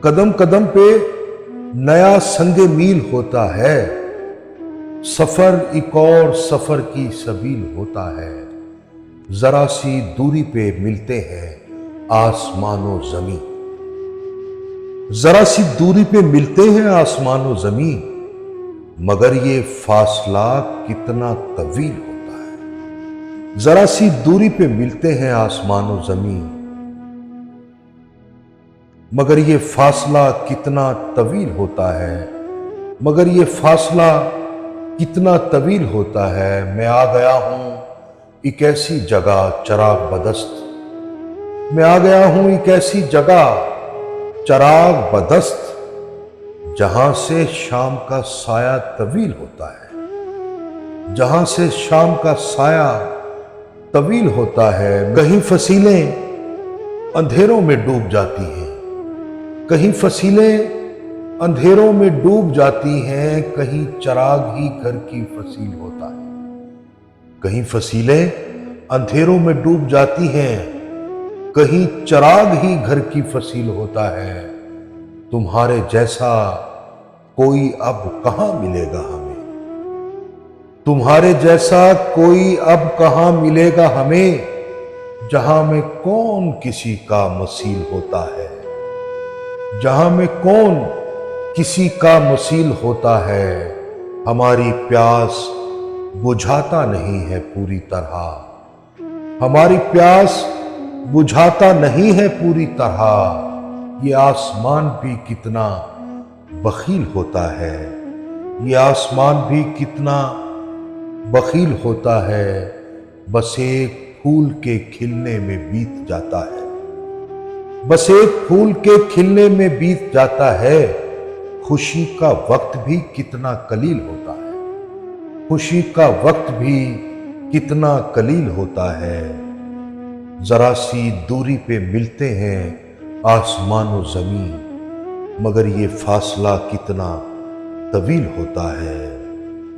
कदम कदम पे नया संगे मील होता है, सफर एक और सफर की सबील होता है। जरा सी दूरी पे मिलते हैं आसमानो जमीन, जरा सी दूरी पे मिलते हैं आसमानो जमीन, मगर ये फासला कितना तवील होता है। जरा सी दूरी पे मिलते हैं आसमानो जमीन, मगर ये फासला कितना तवील होता है, मगर ये फासला कितना तवील होता है। मैं आ गया हूं एक ऐसी जगह चराग बदस्त, मैं आ गया हूं एक ऐसी जगह चराग बदस्त, जहां से शाम का साया तवील होता है, जहां से शाम का साया तवील होता है। कहीं फसीलें अंधेरों में डूब जाती हैं, कहीं फसीलें अंधेरों में डूब जाती हैं, कहीं चराग ही घर की फसील होता है। कहीं फसीलें अंधेरों में डूब जाती हैं, कहीं चराग ही घर की फसील होता है। तुम्हारे जैसा कोई अब कहां मिलेगा हमें, तुम्हारे जैसा कोई अब कहां मिलेगा हमें, जहां में कौन किसी का मसील होता है, जहां में कौन किसी का मसील होता है। हमारी प्यास बुझाता नहीं है पूरी तरह, हमारी प्यास बुझाता नहीं है पूरी तरह। ये आसमान भी कितना बखील होता है, ये आसमान भी कितना बखील होता है। बस एक फूल के खिलने में बीत जाता है, बस एक फूल के खिलने में बीत जाता है। खुशी का वक्त भी कितना कलील होता है, खुशी का वक्त भी कितना कलील होता है। जरा सी दूरी पे मिलते हैं आसमान और जमीन, मगर ये फासला कितना तवील होता है।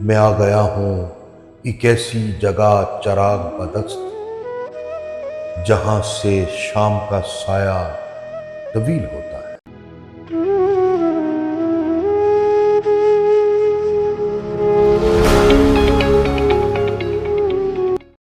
मैं आ गया हूं एक ऐसी जगह चराग बदस्त, जहां से शाम का साया तवील होता है।